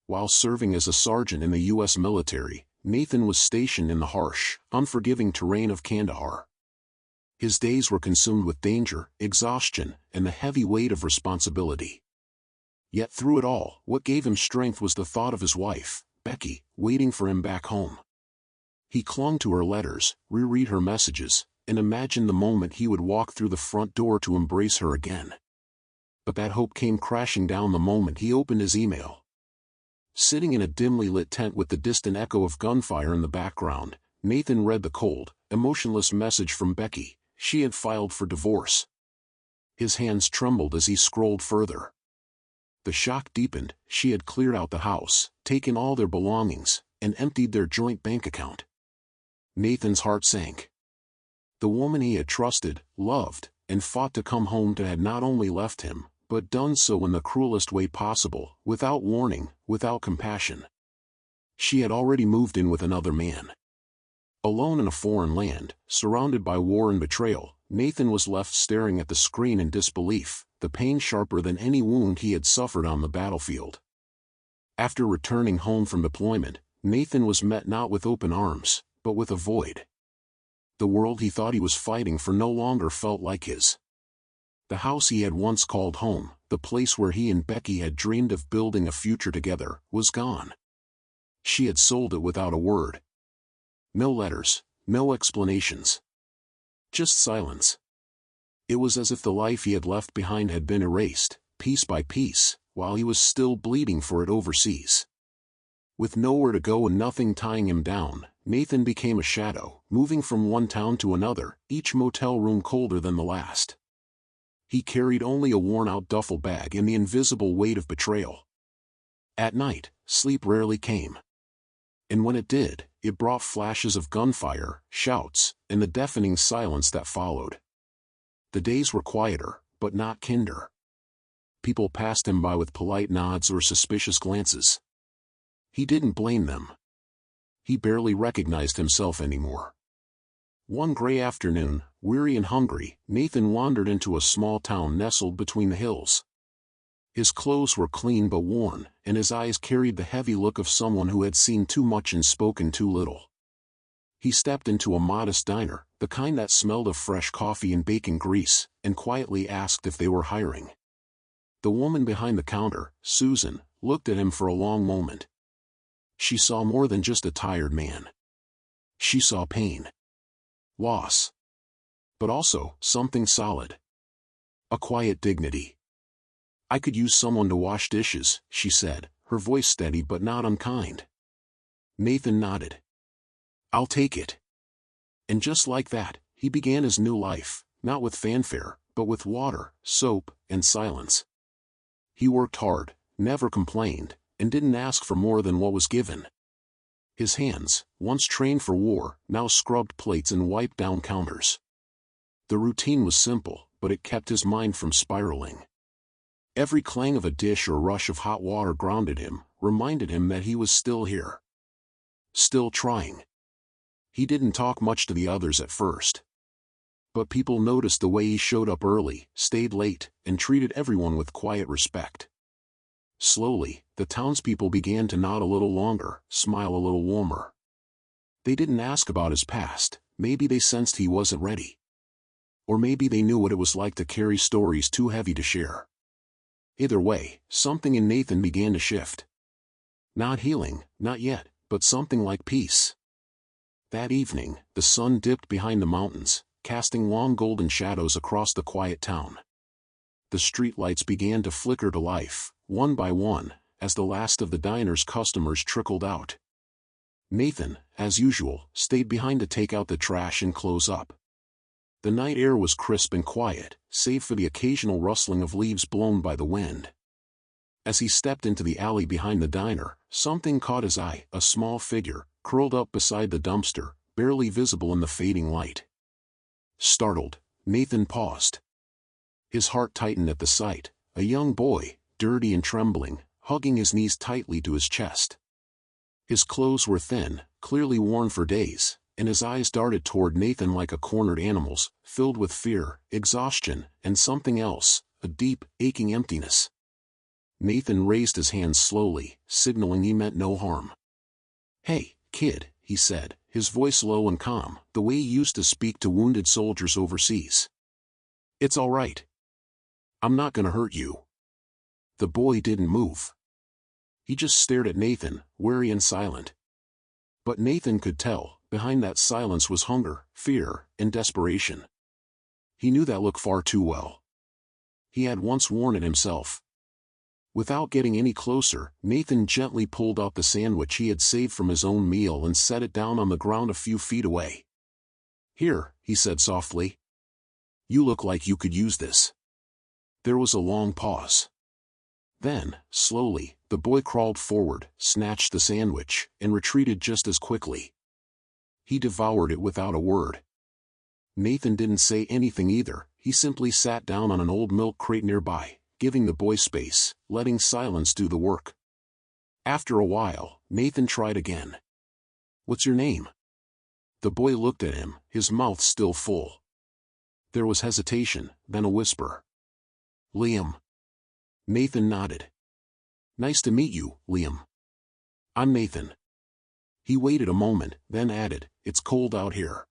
While serving as a sergeant in the U.S. military, Nathan was stationed in the harsh, unforgiving terrain of Kandahar. His days were consumed with danger, exhaustion, and the heavy weight of responsibility. Yet through it all, what gave him strength was the thought of his wife, Becky, waiting for him back home. He clung to her letters, reread her messages, and imagined the moment he would walk through the front door to embrace her again. But that hope came crashing down the moment he opened his email. Sitting in a dimly lit tent with the distant echo of gunfire in the background, Nathan read the cold, emotionless message from Becky. She had filed for divorce. His hands trembled as he scrolled further. The shock deepened. She had cleared out the house, taken all their belongings, and emptied their joint bank account. Nathan's heart sank. The woman he had trusted, loved, and fought to come home to had not only left him, but done so in the cruelest way possible, without warning, without compassion. She had already moved in with another man. Alone in a foreign land, surrounded by war and betrayal, Nathan was left staring at the screen in disbelief, the pain sharper than any wound he had suffered on the battlefield. After returning home from deployment, Nathan was met not with open arms, but with a void. The world he thought he was fighting for no longer felt like his. The house he had once called home, the place where he and Becky had dreamed of building a future together, was gone. She had sold it without a word. No letters, no explanations. Just silence. It was as if the life he had left behind had been erased, piece by piece, while he was still bleeding for it overseas. With nowhere to go and nothing tying him down, Nathan became a shadow, moving from one town to another, each motel room colder than the last. He carried only a worn-out duffel bag and the invisible weight of betrayal. At night, sleep rarely came. And when it did, it brought flashes of gunfire, shouts, and the deafening silence that followed. The days were quieter, but not kinder. People passed him by with polite nods or suspicious glances. He didn't blame them. He barely recognized himself anymore. One gray afternoon, weary and hungry, Nathan wandered into a small town nestled between the hills. His clothes were clean but worn, and his eyes carried the heavy look of someone who had seen too much and spoken too little. He stepped into a modest diner, the kind that smelled of fresh coffee and bacon grease, and quietly asked if they were hiring. The woman behind the counter, Susan, looked at him for a long moment. She saw more than just a tired man. She saw pain. Loss. But also, something solid. A quiet dignity. "I could use someone to wash dishes," she said, her voice steady but not unkind. Nathan nodded. "I'll take it." And just like that, he began his new life, not with fanfare, but with water, soap, and silence. He worked hard, never complained, and didn't ask for more than what was given. His hands, once trained for war, now scrubbed plates and wiped down counters. The routine was simple, but it kept his mind from spiraling. Every clang of a dish or rush of hot water grounded him, reminded him that he was still here. Still trying. He didn't talk much to the others at first. But people noticed the way he showed up early, stayed late, and treated everyone with quiet respect. Slowly, the townspeople began to nod a little longer, smile a little warmer. They didn't ask about his past, maybe they sensed he wasn't ready. Or maybe they knew what it was like to carry stories too heavy to share. Either way, something in Nathan began to shift. Not healing, not yet, but something like peace. That evening, the sun dipped behind the mountains, casting long golden shadows across the quiet town. The streetlights began to flicker to life, one by one, as the last of the diner's customers trickled out. Nathan, as usual, stayed behind to take out the trash and close up. The night air was crisp and quiet, save for the occasional rustling of leaves blown by the wind. As he stepped into the alley behind the diner, something caught his eye, a small figure, curled up beside the dumpster, barely visible in the fading light. Startled, Nathan paused. His heart tightened at the sight, a young boy, dirty and trembling, hugging his knees tightly to his chest. His clothes were thin, clearly worn for days, and his eyes darted toward Nathan like a cornered animal's, filled with fear, exhaustion, and something else, a deep, aching emptiness. Nathan raised his hand slowly, signaling he meant no harm. "Hey, kid," he said, his voice low and calm, the way he used to speak to wounded soldiers overseas. "It's all right. I'm not gonna hurt you." The boy didn't move. He just stared at Nathan, wary and silent. But Nathan could tell, behind that silence was hunger, fear, and desperation. He knew that look far too well. He had once worn it himself. Without getting any closer, Nathan gently pulled out the sandwich he had saved from his own meal and set it down on the ground a few feet away. "Here," he said softly. "You look like you could use this." There was a long pause. Then, slowly, the boy crawled forward, snatched the sandwich, and retreated just as quickly. He devoured it without a word. Nathan didn't say anything either, he simply sat down on an old milk crate nearby, giving the boy space, letting silence do the work. After a while, Nathan tried again. "What's your name?" The boy looked at him, his mouth still full. There was hesitation, then a whisper. "Liam." Nathan nodded. "Nice to meet you, Liam. I'm Nathan." He waited a moment, then added, "It's cold out here.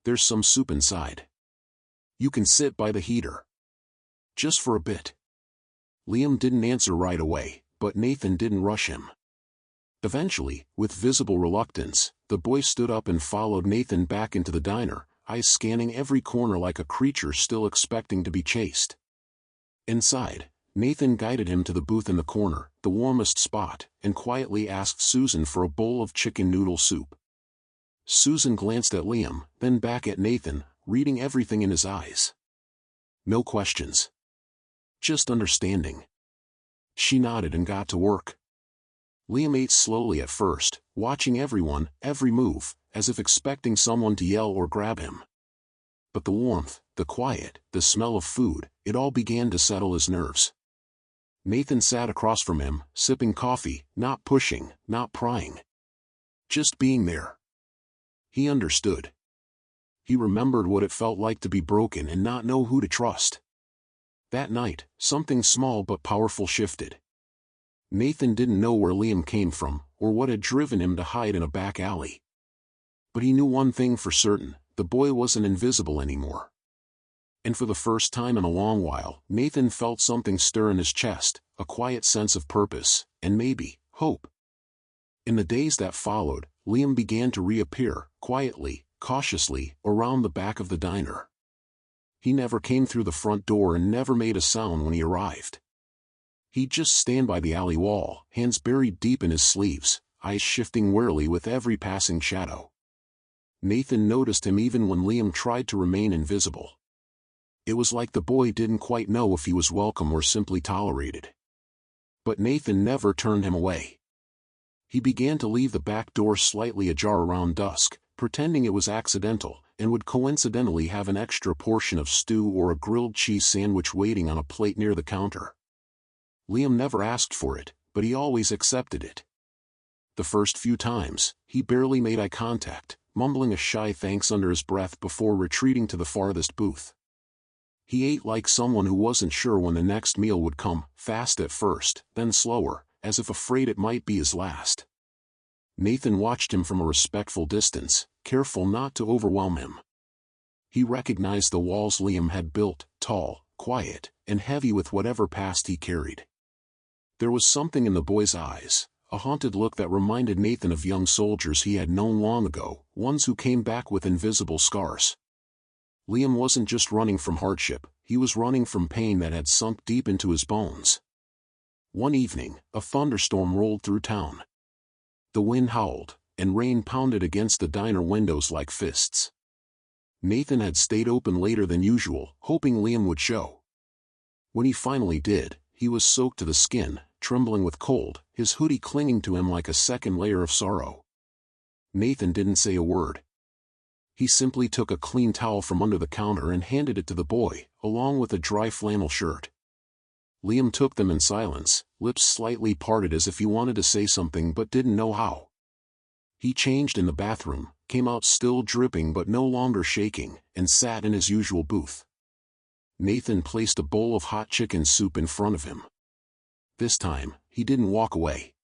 There's some soup inside. You can sit by the heater. Just for a bit." Liam didn't answer right away, but Nathan didn't rush him. Eventually, with visible reluctance, the boy stood up and followed Nathan back into the diner, eyes scanning every corner like a creature still expecting to be chased. Inside, Nathan guided him to the booth in the corner, the warmest spot, and quietly asked Susan for a bowl of chicken noodle soup. Susan glanced at Liam, then back at Nathan, reading everything in his eyes. No questions. Just understanding. She nodded and got to work. Liam ate slowly at first, watching everyone, every move, as if expecting someone to yell or grab him. But the warmth, the quiet, the smell of food, it all began to settle his nerves. Nathan sat across from him, sipping coffee, not pushing, not prying. Just being there. He understood. He remembered what it felt like to be broken and not know who to trust. That night, something small but powerful shifted. Nathan didn't know where Liam came from, or what had driven him to hide in a back alley. But he knew one thing for certain, the boy wasn't invisible anymore. And for the first time in a long while, Nathan felt something stir in his chest, a quiet sense of purpose, and maybe, hope. In the days that followed, Liam began to reappear, quietly, cautiously, around the back of the diner. He never came through the front door and never made a sound when he arrived. He'd just stand by the alley wall, hands buried deep in his sleeves, eyes shifting warily with every passing shadow. Nathan noticed him even when Liam tried to remain invisible. It was like the boy didn't quite know if he was welcome or simply tolerated. But Nathan never turned him away. He began to leave the back door slightly ajar around dusk, pretending it was accidental, and would coincidentally have an extra portion of stew or a grilled cheese sandwich waiting on a plate near the counter. Liam never asked for it, but he always accepted it. The first few times, he barely made eye contact, mumbling a shy thanks under his breath before retreating to the farthest booth. He ate like someone who wasn't sure when the next meal would come, fast at first, then slower, as if afraid it might be his last. Nathan watched him from a respectful distance, careful not to overwhelm him. He recognized the walls Liam had built, tall, quiet, and heavy with whatever past he carried. There was something in the boy's eyes, a haunted look that reminded Nathan of young soldiers he had known long ago, ones who came back with invisible scars. Liam wasn't just running from hardship, he was running from pain that had sunk deep into his bones. One evening, a thunderstorm rolled through town. The wind howled, and rain pounded against the diner windows like fists. Nathan had stayed open later than usual, hoping Liam would show. When he finally did, he was soaked to the skin, trembling with cold, his hoodie clinging to him like a second layer of sorrow. Nathan didn't say a word. He simply took a clean towel from under the counter and handed it to the boy, along with a dry flannel shirt. Liam took them in silence, lips slightly parted as if he wanted to say something but didn't know how. He changed in the bathroom, came out still dripping but no longer shaking, and sat in his usual booth. Nathan placed a bowl of hot chicken soup in front of him. This time, he didn't walk away.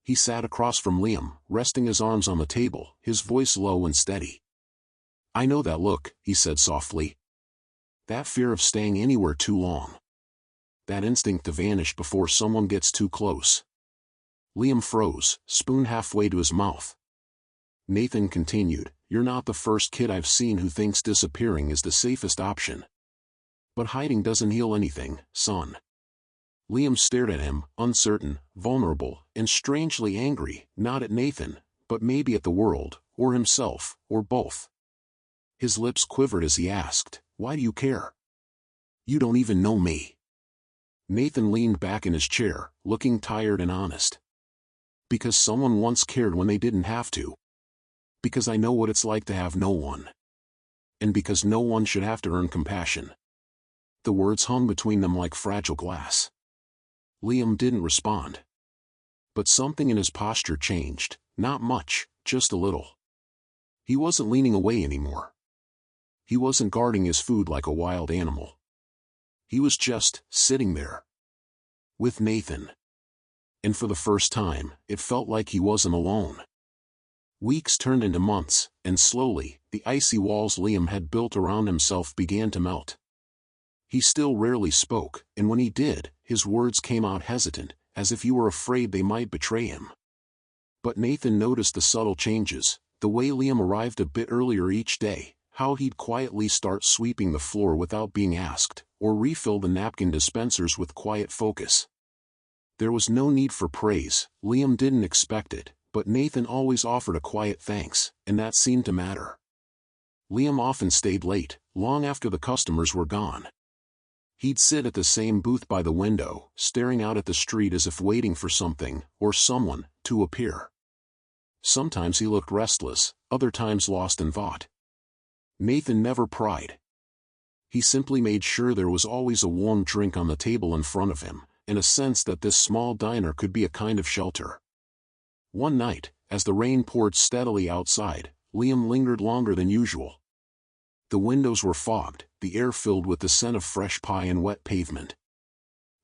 He sat across from Liam, resting his arms on the table, his voice low and steady. "I know that look," he said softly. "That fear of staying anywhere too long. That instinct to vanish before someone gets too close." Liam froze, spoon halfway to his mouth. Nathan continued, "You're not the first kid I've seen who thinks disappearing is the safest option. But hiding doesn't heal anything, son." Liam stared at him, uncertain, vulnerable, and strangely angry, not at Nathan, but maybe at the world, or himself, or both. His lips quivered as he asked, "Why do you care? You don't even know me." Nathan leaned back in his chair, looking tired and honest. "Because someone once cared when they didn't have to. Because I know what it's like to have no one. And because no one should have to earn compassion." The words hung between them like fragile glass. Liam didn't respond. But something in his posture changed, not much, just a little. He wasn't leaning away anymore. He wasn't guarding his food like a wild animal. He was just sitting there. With Nathan. And for the first time, it felt like he wasn't alone. Weeks turned into months, and slowly, the icy walls Liam had built around himself began to melt. He still rarely spoke, and when he did, his words came out hesitant, as if he were afraid they might betray him. But Nathan noticed the subtle changes, the way Liam arrived a bit earlier each day, how he'd quietly start sweeping the floor without being asked, or refill the napkin dispensers with quiet focus. There was no need for praise, Liam didn't expect it, but Nathan always offered a quiet thanks, and that seemed to matter. Liam often stayed late, long after the customers were gone. He'd sit at the same booth by the window, staring out at the street as if waiting for something, or someone, to appear. Sometimes he looked restless, other times lost in thought. Nathan never pried. He simply made sure there was always a warm drink on the table in front of him, and a sense that this small diner could be a kind of shelter. One night, as the rain poured steadily outside, Liam lingered longer than usual. The windows were fogged, the air filled with the scent of fresh pie and wet pavement.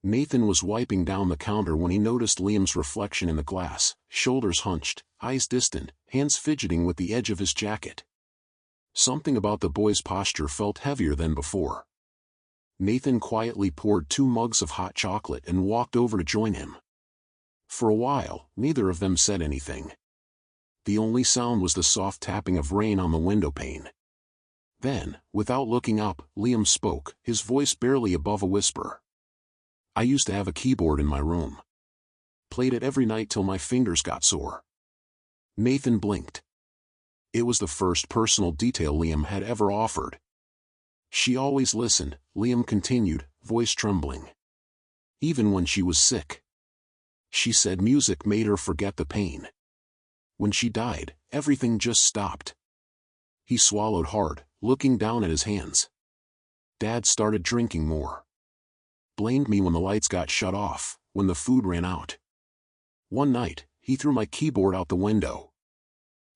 Nathan was wiping down the counter when he noticed Liam's reflection in the glass, shoulders hunched, eyes distant, hands fidgeting with the edge of his jacket. Something about the boy's posture felt heavier than before. Nathan quietly poured 2 mugs of hot chocolate and walked over to join him. For a while, neither of them said anything. The only sound was the soft tapping of rain on the window pane. Then, without looking up, Liam spoke, his voice barely above a whisper. "I used to have a keyboard in my room. Played it every night till my fingers got sore." Nathan blinked. It was the first personal detail Liam had ever offered. "She always listened," Liam continued, voice trembling. "Even when she was sick. She said music made her forget the pain. When she died, everything just stopped." He swallowed hard, looking down at his hands. "Dad started drinking more. Blamed me when the lights got shut off, when the food ran out. One night, he threw my keyboard out the window.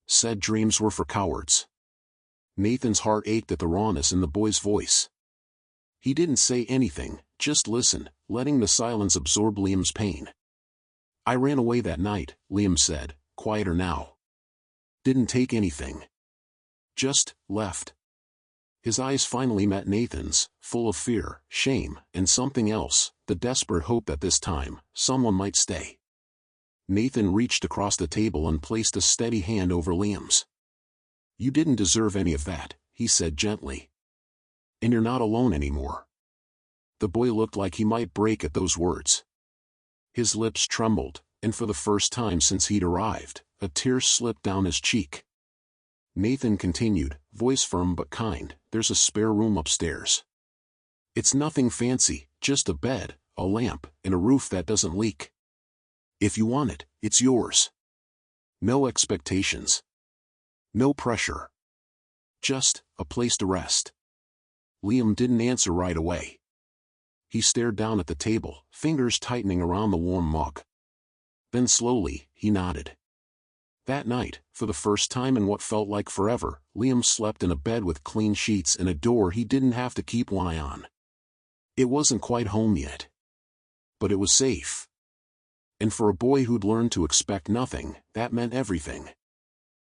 Said dreams were for cowards." Nathan's heart ached at the rawness in the boy's voice. He didn't say anything, just listened, letting the silence absorb Liam's pain. "I ran away that night," Liam said, quieter now. "Didn't take anything. Just left." His eyes finally met Nathan's, full of fear, shame, and something else, the desperate hope that this time, someone might stay. Nathan reached across the table and placed a steady hand over Liam's. "You didn't deserve any of that," he said gently. "And you're not alone anymore." The boy looked like he might break at those words. His lips trembled, and for the first time since he'd arrived, a tear slipped down his cheek. Nathan continued, voice firm but kind, "There's a spare room upstairs. It's nothing fancy, just a bed, a lamp, and a roof that doesn't leak. If you want it, it's yours. No expectations. No pressure. Just a place to rest." Liam didn't answer right away. He stared down at the table, fingers tightening around the warm mug. Then slowly, he nodded. That night, for the first time in what felt like forever, Liam slept in a bed with clean sheets and a door he didn't have to keep one eye on. It wasn't quite home yet. But it was safe. And for a boy who'd learned to expect nothing, that meant everything.